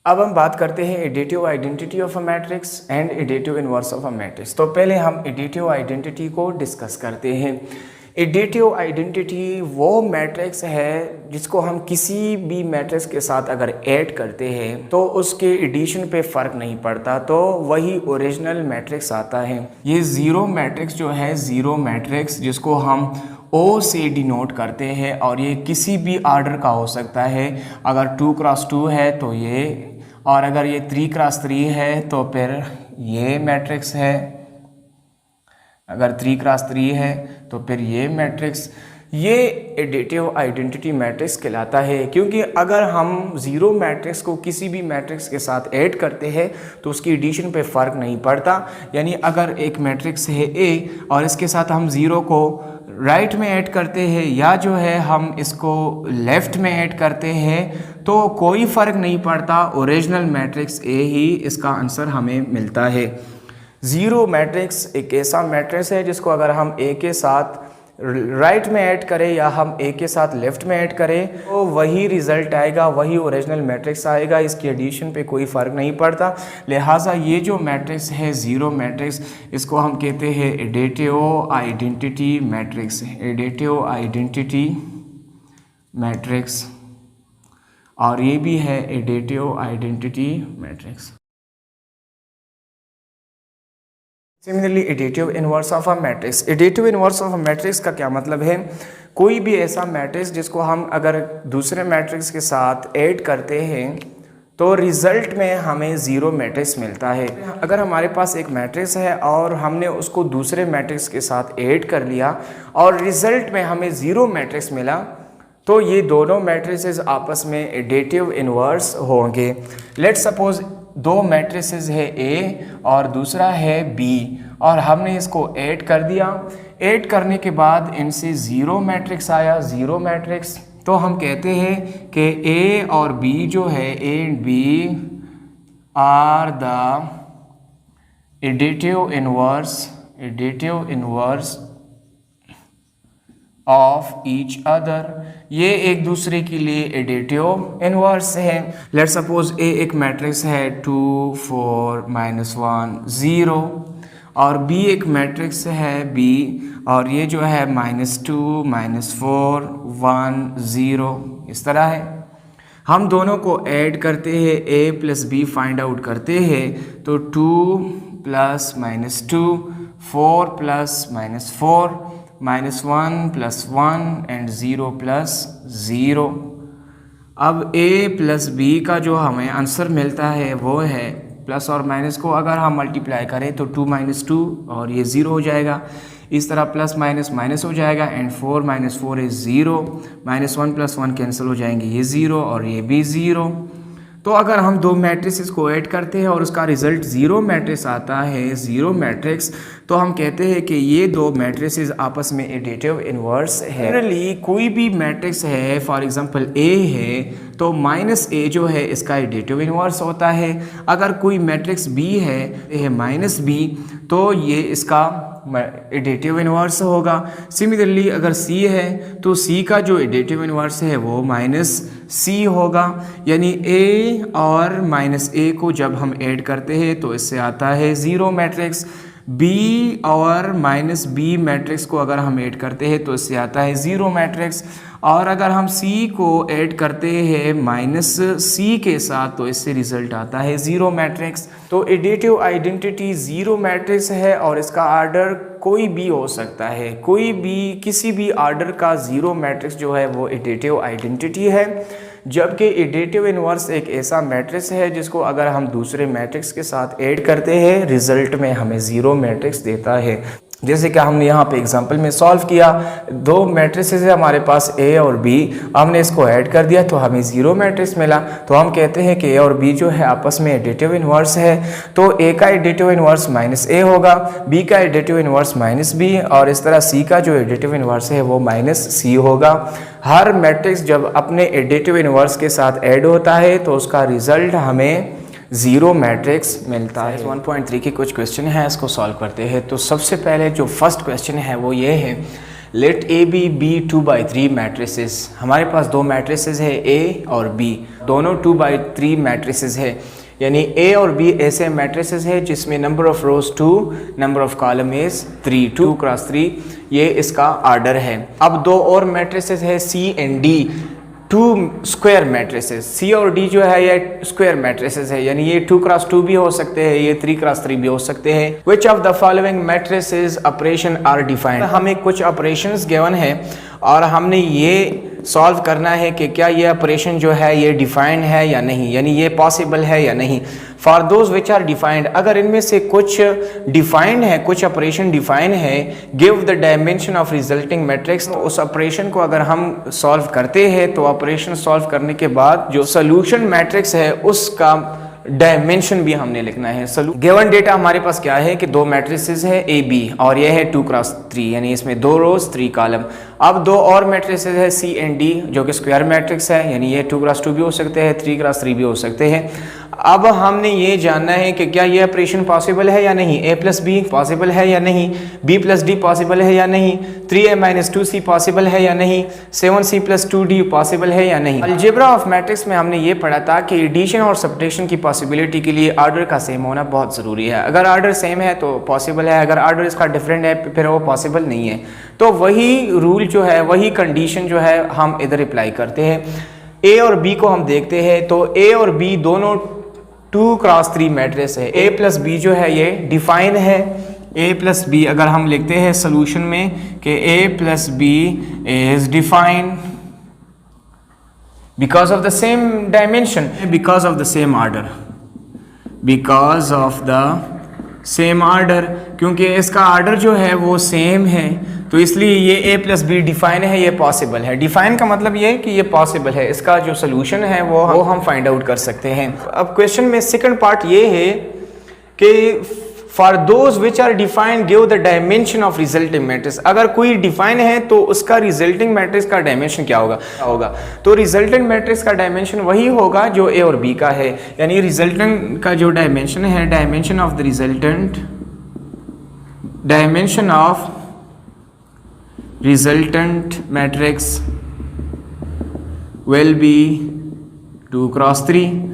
अब हम बात करते हैं additive identity of a matrix and additive inverse of a matrix. तो पहले हम एडिटिव आइडेंटिटी को डिस्कस करते हैं। एडिटिव आइडेंटिटी वो मैट्रिक्स है जिसको हम किसी भी मैट्रिक्स के साथ अगर ऐड करते हैं तो उसके एडिशन पे फ़र्क नहीं पड़ता, तो वही ओरिजिनल मैट्रिक्स आता है। ये ज़ीरो मैट्रिक्स जो है, ज़ीरो मैट्रिक्स जिसको हम ओ से डिनोट करते हैं, और ये किसी भी आर्डर का हो सकता है। अगर 2x2 है तो ये, और अगर ये 3x3 है तो फिर ये मैट्रिक्स है। अगर 3x3 है तो फिर ये मैट्रिक्स, ये एडिटिव आइडेंटिटी मैट्रिक्स कहलाता है। क्योंकि अगर हम ज़ीरो मैट्रिक्स को किसी भी मैट्रिक्स के साथ ऐड करते हैं तो उसकी एडिशन पे फ़र्क नहीं पड़ता। यानी अगर एक मैट्रिक्स है ए और इसके साथ हम ज़ीरो को राइट में ऐड करते हैं या जो है हम इसको लेफ़्ट में ऐड करते हैं तो कोई फ़र्क नहीं पड़ता, ओरिजिनल मैट्रिक्स ए ही इसका आंसर हमें मिलता है। ज़ीरो मैट्रिक्स एक ऐसा मैट्रिक्स है जिसको अगर हम ए के साथ राइट में ऐड करें या हम ए के साथ लेफ़्ट में ऐड करें तो वही रिज़ल्ट आएगा, वही ओरिजिनल मैट्रिक्स आएगा। इसकी एडिशन पे कोई फ़र्क नहीं पड़ता। लिहाजा ये जो मैट्रिक्स है ज़ीरो मैट्रिक्स, इसको हम कहते हैं additive identity matrix. Additive identity matrix, और ये भी है additive identity matrix. Similarly additive inverse of a matrix. Additive inverse of a matrix का क्या मतलब है? कोई भी ऐसा मैट्रिक्स जिसको हम अगर दूसरे मैट्रिक्स के साथ ऐड करते हैं तो रिज़ल्ट में हमें ज़ीरो मैट्रिक्स मिलता है। अगर हमारे पास एक मैट्रिक्स है और हमने उसको दूसरे मैट्रिक्स के साथ ऐड कर लिया और रिज़ल्ट में हमें ज़ीरो मैट्रिक्स मिला, तो ये दोनों मैट्रिसेस आपस में एडिटिव इनवर्स होंगे। लेट्स सपोज दो मैट्रिसेस है ए और दूसरा है बी, और हमने इसको ऐड कर दिया। ऐड करने के बाद इनसे ज़ीरो मैट्रिक्स आया, ज़ीरो मैट्रिक्स। तो हम कहते हैं कि ए और बी जो है, A and B are the additive inverse of each other. ये एक दूसरे के लिए एडिटिव इनवर्स है। लेट्स सपोज ए एक मैट्रिक्स है 2 4 -1 0, और बी एक मैट्रिक्स है बी, और ये जो है -2 -4 1 0, इस तरह है। हम दोनों को ऐड करते हैं, ए प्लस बी फाइंड आउट करते हैं, तो 2 plus -2 4 plus -4 -1 plus 1 and 0 plus 0। अब ए प्लस बी का जो हमें आंसर मिलता है वो है, प्लस और माइनस को अगर हम मल्टीप्लाई करें तो 2 - 2 और ये 0 हो जाएगा। इस तरह प्लस माइनस माइनस हो जाएगा एंड 4 - 4 इज़ 0, -1 + 1 कैंसिल हो जाएंगे, ये 0 और ये भी 0। तो अगर हम दो मैट्रिसेस को ऐड करते हैं और उसका रिजल्ट ज़ीरो मैट्रिक्स आता है, ज़ीरो मैट्रिक्स, तो हम कहते हैं कि ये दो मैट्रिसेस आपस में एडिटिव इनवर्स है। जनरली कोई भी मैट्रिक्स है, फॉर एग्जांपल ए है, तो -a जो है इसका एडिटिव इनवर्स होता है। अगर कोई मैट्रिक्स बी है -b, तो ये इसका एडिटिव इनवर्स होगा। सिमिलरली अगर C है तो C का जो एडिटिव इनवर्स है वो -c होगा। यानी A और -a को जब हम ऐड करते हैं तो इससे आता है ज़ीरो मैट्रिक्स। B और -b मैट्रिक्स को अगर हम ऐड करते हैं तो इससे आता है ज़ीरो मैट्रिक्स। और अगर हम C को ऐड करते हैं -c के साथ तो इससे रिजल्ट आता है ज़ीरो मैट्रिक्स। तो एडिटिव आइडेंटिटी ज़ीरो मैट्रिक्स है और इसका आर्डर कोई भी हो सकता है, कोई भी किसी भी आर्डर का ज़ीरो मैट्रिक्स जो है वो एडिटिव आइडेंटिटी है। जबकि एडिटिव इनवर्स एक ऐसा मैट्रिक्स है जिसको अगर हम दूसरे मैट्रिक्स के साथ ऐड करते हैं रिजल्ट में हमें ज़ीरो मैट्रिक्स देता है। जैसे कि हमने यहाँ पे एग्जांपल में सॉल्व किया, दो मैट्रिसेस है हमारे पास ए और बी, हमने इसको ऐड कर दिया तो हमें ज़ीरो मैट्रिक्स मिला। तो हम कहते हैं कि ए और बी जो है आपस में एडिटिव इनवर्स है। तो ए का एडिटिव इनवर्स -a होगा, बी का एडिटिव इनवर्स -b, और इस तरह सी का जो एडिटिव इनवर्स है वो -c होगा। हर मैट्रिक्स जब अपने एडिटिव इनवर्स के साथ ऐड होता है तो उसका रिजल्ट हमें ज़ीरो मैट्रिक्स मिलता है। 1.3 के कुछ क्वेश्चन हैं, इसको सॉल्व करते हैं। तो सबसे पहले जो फर्स्ट क्वेश्चन है वो ये है, लेट ए बी 2/3 मैट्रिसेस। हमारे पास दो मैट्रिसेस है ए और बी, दोनों 2/3 मैट्रिसेस है, यानी ए और बी ऐसे मैट्रिसेस है जिसमें number of rose 2, number of column is 3, 2 cross 3, ये इसका आर्डर है। अब दो और मैट्रिसेस है सी एंड डी, 2 स्क्वायर मैट्रिसेस। सी और डी जो है ये स्क्वायर मैट्रिसेस है, यानी ये 2 क्रॉस 2 भी हो सकते हैं, ये 3 क्रॉस 3 भी हो सकते हैं। Which of the following matrices operation are defined. हमें कुछ ऑपरेशंस गिवन है और हमने ये सॉल्व करना है कि क्या ये ऑपरेशन जो है ये डिफाइंड है या नहीं, यानी ये पॉसिबल है या नहीं। For those which are defined, अगर इनमें से कुछ डिफाइंड है, कुछ ऑपरेशन डिफाइंड है, give the dimension of resulting matrix, तो उस ऑपरेशन को अगर हम सॉल्व करते हैं तो ऑपरेशन सॉल्व करने के बाद जो सोल्यूशन मैट्रिक्स है उसका डायमेंशन भी हमने लिखना है। गिवन डेटा हमारे पास क्या है कि दो मैट्रिसेस है ए बी और ये है 2 क्रॉस 3, यानी इसमें 2 रोज 3 कॉलम। अब दो और मैट्रिसेस है सी एंड डी जो कि स्क्वायर मैट्रिक्स है, यानी ये 2 क्रॉस 2 भी हो सकते हैं, 3 क्रॉस 3 भी हो सकते हैं। अब हमने ये जानना है कि क्या ये ऑपरेशन पॉसिबल है या नहीं, a प्लस बी पॉसिबल है या नहीं, b प्लस डी पॉसिबल है या नहीं, 3a माइनस 2c पॉसिबल है या नहीं, 7c प्लस 2d पॉसिबल है या नहीं। अलजेब्रा ऑफ मैट्रिक्स में हमने ये पढ़ा था कि एडिशन और सब्ट्रैक्शन की पॉसिबिलिटी के लिए आर्डर का सेम होना बहुत ज़रूरी है। अगर आर्डर सेम है तो पॉसिबल है, अगर आर्डर इसका डिफरेंट है फिर वो पॉसिबल नहीं है। तो वही रूल जो है, वही कंडीशन जो है हम इधर अप्लाई करते हैं। a और b को हम देखते हैं तो a और b दोनों 2 क्रॉस 3 मैट्रिक्स है। a प्लस बी जो है ये डिफाइन है। a प्लस बी अगर हम लिखते हैं सोल्यूशन में कि a plus B is defined because of the same dimension, because of the same order, because of the same order, क्योंकि इसका आर्डर जो है वो सेम है तो इसलिए ये a प्लस बी डिफाइन है, ये पॉसिबल है। डिफाइन का मतलब ये है कि ये पॉसिबल है, इसका जो सोल्यूशन है वो हम फाइंड आउट कर सकते हैं। अब क्वेश्चन में सेकंड पार्ट ये है कि for those which are defined give the dimension of resulting matrix. अगर कोई डिफाइन है तो उसका रिजल्टिंग मैट्रिक्स का डायमेंशन क्या होगा तो रिजल्टेंट मैट्रिक्स का डायमेंशन वही होगा जो a और b का है, यानी रिजल्टेंट का जो डायमेंशन है, dimension of the resultant, dimension of resultant matrix will be 2 cross 3।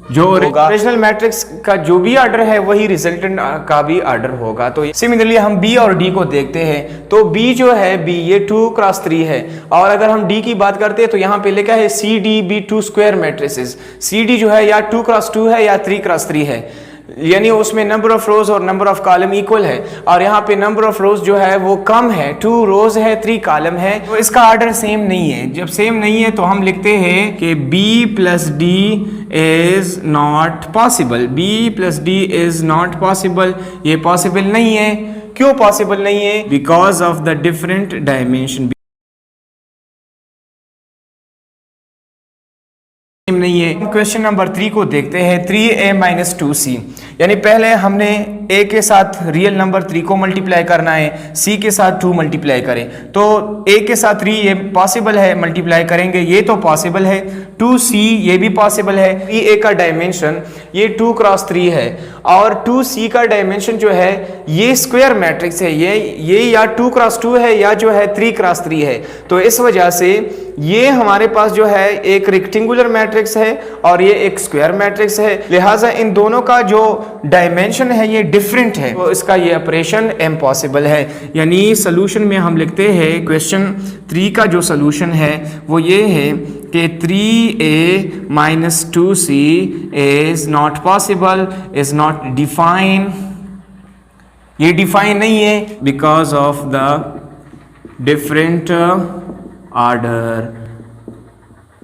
जो ओरिजिनल मैट्रिक्स का जो भी आर्डर है वही रिजल्टेंट का भी आर्डर होगा। तो सिमिलरली हम b और d को देखते हैं तो b जो है b ये 2 क्रॉस 3 है, और अगर हम d की बात करते हैं तो यहाँ पे लिखा है C D B 2 square matrices. C D जो है या 2 क्रॉस 2 है या 3 क्रॉस 3 है, यानी उसमें नंबर ऑफ रोज और नंबर ऑफ कॉलम इक्वल है, और यहाँ पे नंबर ऑफ रोज जो है वो कम है, 2 रोज है 3 कॉलम है, तो इसका आर्डर सेम नहीं है। जब सेम नहीं है तो हम लिखते हैं कि b plus D is not possible, b plus D is not possible, ये पॉसिबल नहीं है। क्यों पॉसिबल नहीं है? Because of the different dimension नहीं है। क्वेश्चन नंबर 3 को देखते हैं, 3a माइनस 2c, यानी पहले हमने a के साथ रियल नंबर 3 को मल्टीप्लाई करना है, c के साथ 2 मल्टीप्लाई करें तो a के साथ 3 ये पॉसिबल है, मल्टीप्लाई करेंगे ये तो पॉसिबल है, 2c ये भी पॉसिबल है। 3a का डायमेंशन ये 2 क्रॉस 3 है और 2c का डायमेंशन जो है ये स्क्वायर मैट्रिक्स है, ये या 2 क्रॉस 2 है या जो है 3 क्रॉस 3 है, तो इस वजह से ये हमारे पास जो है एक रेक्टेंगुलर मैट्रिक्स है और ये एक स्क्वायर मैट्रिक्स है, लिहाजा इन दोनों का जो डायमेंशन है ये डिफरेंट है, तो इसका ये ऑपरेशन इम्पॉसिबल है। यानी सोल्यूशन में हम लिखते हैं क्वेश्चन 3 का जो सोल्यूशन है वो ये है कि 3a minus 2c is not possible, is not define, ये डिफाइन नहीं है because of the different order,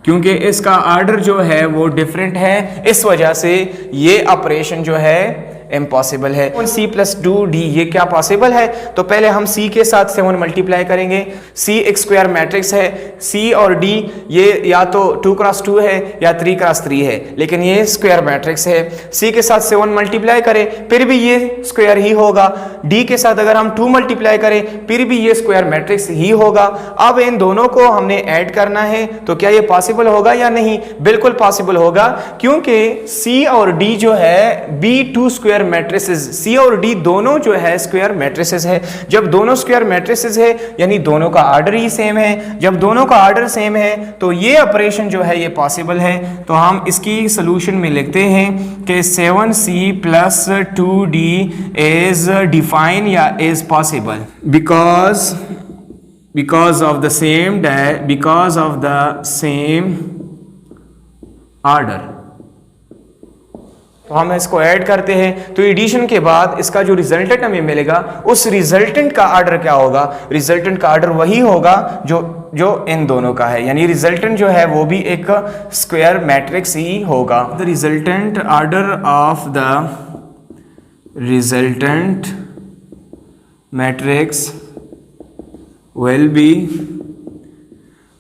क्योंकि इसका आर्डर जो है वो डिफरेंट है, इस वजह से ये ऑपरेशन जो है इम्पॉसिबल है। c प्लस 2d ये क्या पॉसिबल है? तो पहले हम c के साथ 7 मल्टीप्लाई करेंगे, c एक स्क्वायर मैट्रिक्स है, c और d ये या तो 2 क्रॉस 2 है या 3 क्रॉस 3 है, लेकिन ये स्क्वायर मैट्रिक्स है। c के साथ 7 मल्टीप्लाई करें फिर भी ये स्क्वायर ही होगा, d के साथ अगर हम 2 मल्टीप्लाई करें फिर भी ये स्क्वायर मैट्रिक्स ही होगा। अब इन दोनों को हमने ऐड करना है तो क्या ये पॉसिबल होगा या नहीं? बिल्कुल पॉसिबल होगा, क्योंकि c और d जो है b 2 स्क्वायर स्क्वायर मैट्रिसेस, सी और डी दोनों जो है स्क्वायर मैट्रिसेस है। जब दोनों स्क्वायर मैट्रिसेस है यानी दोनों का ऑर्डर ही सेम है। जब दोनों का ऑर्डर सेम है तो ये ऑपरेशन जो है ये पॉसिबल है। तो हम इसकी सोल्यूशन में लिखते हैं कि 7c plus 2d is define या is possible because of the same order। तो हम इसको ऐड करते हैं तो एडिशन के बाद इसका जो रिजल्टेंट हमें मिलेगा उस रिजल्टेंट का ऑर्डर क्या होगा? रिजल्टेंट का ऑर्डर वही होगा जो इन दोनों का है, यानी रिजल्टेंट जो है वो भी एक स्क्वायर मैट्रिक्स ही होगा। The resultant order of the resultant matrix will be,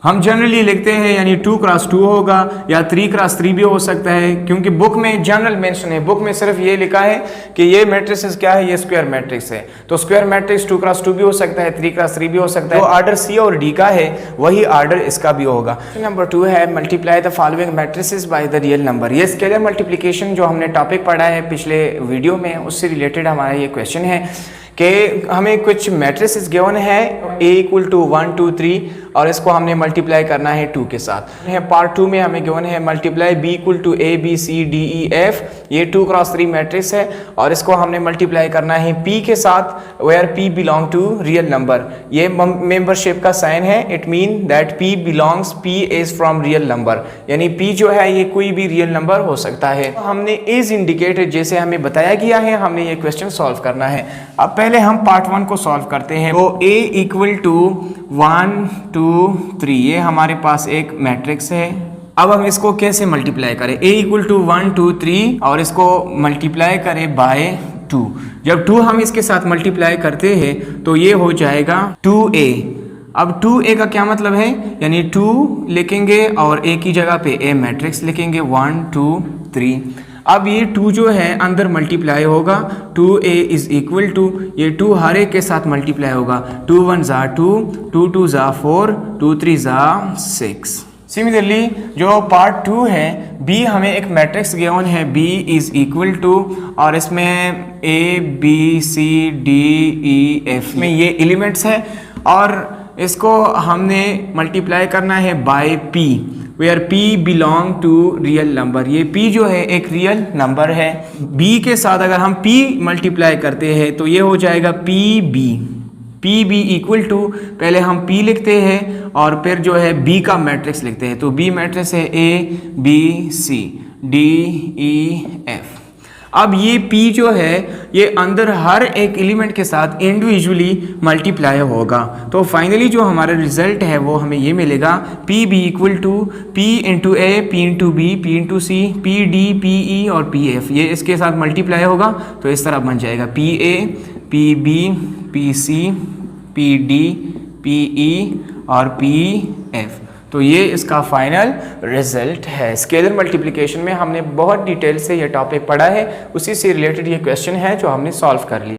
हम जनरली लिखते हैं यानी 2 क्रॉस 2 होगा या 3 क्रॉस 3 भी हो सकता है, क्योंकि बुक में जनरल मेंशन है। बुक में सिर्फ ये लिखा है कि ये मैट्रिक्स क्या है, ये स्क्वायर मैट्रिक्स है। तो स्क्वायर मैट्रिक्स 2 क्रॉस 2 भी हो सकता है, 3 क्रॉस 3 भी हो सकता है। तो ऑर्डर सी और डी का है वही ऑर्डर इसका भी होगा। नंबर 2 है multiply the following matrices by the real number. ये स्केलर मल्टीप्लिकेशन जो हमने टॉपिक पढ़ा है पिछले वीडियो में, उससे रिलेटेड हमारा ये क्वेश्चन है कि हमें कुछ मैट्रिसेस गिवन है a = 1 2 3 और इसको हमने मल्टीप्लाई करना है 2 के साथ। पार्ट 2 में हमें गिवन है multiply b = a b c d e f, ये 2 क्रॉस 3 मैट्रिक्स है और इसको हमने मल्टीप्लाई करना है p के साथ where p belong to real number. ये मेंबरशिप का साइन है, it mean that p belongs, p is from real number, यानी p जो है ये कोई भी रियल नंबर हो सकता है। हमने इज इंडिकेटेड जैसे हमें बताया गया है, हमने ये क्वेश्चन सॉल्व करना है। अब पहले हम पार्ट 1 को सॉल्व करते हैं। तो a = 1 2 3 ये हमारे पास एक मैट्रिक्स है। अब हम इसको कैसे मल्टीप्लाई करें? a = 1 2 3 और इसको मल्टीप्लाई करें बाय 2। जब 2 हम इसके साथ मल्टीप्लाई करते हैं तो ये हो जाएगा 2a। अब 2a का क्या मतलब है, यानी 2 लिखेंगे और a की जगह पे a मैट्रिक्स लिखेंगे 1 2 3। अब ये 2 जो है अंदर मल्टीप्लाई होगा, 2a = ये 2 हर एक के साथ मल्टीप्लाई होगा, 2 1 = 2 2 2 = 4 2 3 = 6। सिमिलरली जो पार्ट 2 है b, हमें एक मैट्रिक्स गिवन है b = और इसमें a b c d e f में ये एलिमेंट्स है और इसको हमने मल्टीप्लाई करना है by p where p belong to real number. ये p जो है एक रियल नंबर है। b के साथ अगर हम p मल्टीप्लाई करते हैं तो ये हो जाएगा pb = पहले हम p लिखते हैं और फिर जो है b का मैट्रिक्स लिखते हैं। तो b मैट्रिक्स है a b c d e f। अब ये p जो है ये अंदर हर एक एलिमेंट के साथ इंडिविजुअली मल्टीप्लाई होगा। तो फाइनली जो हमारा रिजल्ट है वो हमें ये मिलेगा pb = p × a p × b p × c p d p e और p f। ये इसके साथ मल्टीप्लाई होगा तो इस तरह बन जाएगा pa pb pc pd pe और pf। तो ये इसका फाइनल रिजल्ट है। स्केलर मल्टीप्लिकेशन में हमने बहुत डिटेल से ये टॉपिक पढ़ा है, उसी से रिलेटेड ये क्वेश्चन है जो हमने सॉल्व कर लिया।